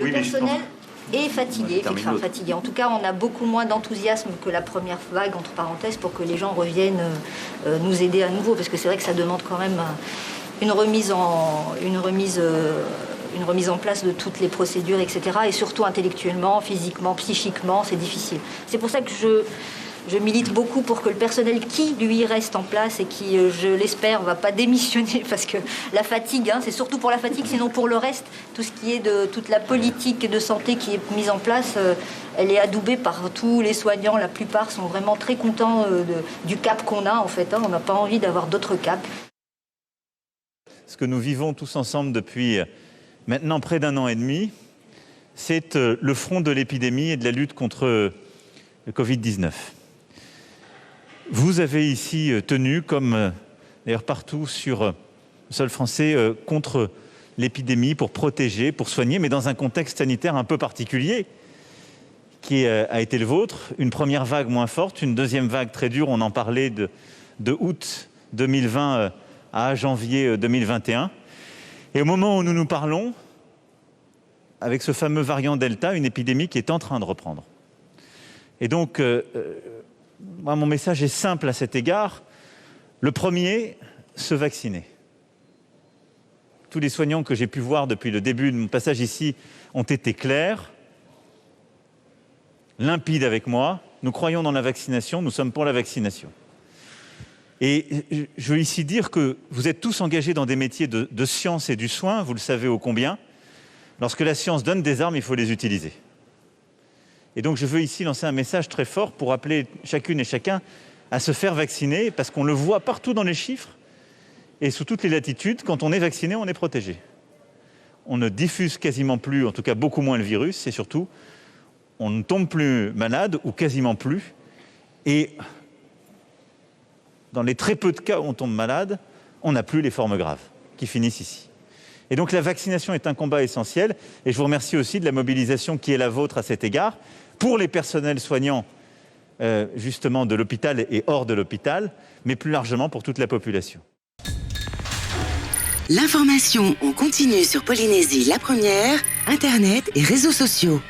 Le personnel est fatigué, fatigué. En tout cas, on a beaucoup moins d'enthousiasme que la première vague, entre parenthèses, pour que les gens reviennent nous aider à nouveau. Parce que c'est vrai que ça demande quand même une remise en place de toutes les procédures, etc. Et surtout intellectuellement, physiquement, psychiquement, c'est difficile. C'est pour ça que je milite beaucoup pour que le personnel qui, lui, reste en place et qui, je l'espère, ne va pas démissionner parce que la fatigue, c'est surtout pour la fatigue, sinon pour le reste, tout ce qui est de toute la politique de santé qui est mise en place, elle est adoubée par tous les soignants. La plupart sont vraiment très contents du cap qu'on a, en fait. On n'a pas envie d'avoir d'autres caps. Ce que nous vivons tous ensemble depuis maintenant près d'un an et demi, c'est le front de l'épidémie et de la lutte contre le Covid-19. Vous avez ici tenu, comme d'ailleurs partout sur le sol français, contre l'épidémie, pour protéger, pour soigner, mais dans un contexte sanitaire un peu particulier qui a été le vôtre. Une première vague moins forte, une deuxième vague très dure, on en parlait de août 2020 à janvier 2021. Et au moment où nous nous parlons, avec ce fameux variant Delta, une épidémie qui est en train de reprendre. Et donc, moi, mon message est simple à cet égard. Le premier, se vacciner. Tous les soignants que j'ai pu voir depuis le début de mon passage ici ont été clairs, limpides avec moi. Nous croyons dans la vaccination, nous sommes pour la vaccination. Et je veux ici dire que vous êtes tous engagés dans des métiers de science et du soin, vous le savez ô combien. Lorsque la science donne des armes, il faut les utiliser. Et donc je veux ici lancer un message très fort pour appeler chacune et chacun à se faire vacciner, parce qu'on le voit partout dans les chiffres et sous toutes les latitudes, quand on est vacciné, on est protégé. On ne diffuse quasiment plus, en tout cas beaucoup moins le virus, et surtout, on ne tombe plus malade, ou quasiment plus. Et dans les très peu de cas où on tombe malade, on n'a plus les formes graves qui finissent ici. Et donc la vaccination est un combat essentiel, et je vous remercie aussi de la mobilisation qui est la vôtre à cet égard, pour les personnels soignants justement de l'hôpital et hors de l'hôpital, mais plus largement pour toute la population. L'information en continu sur Polynésie la première, Internet et réseaux sociaux.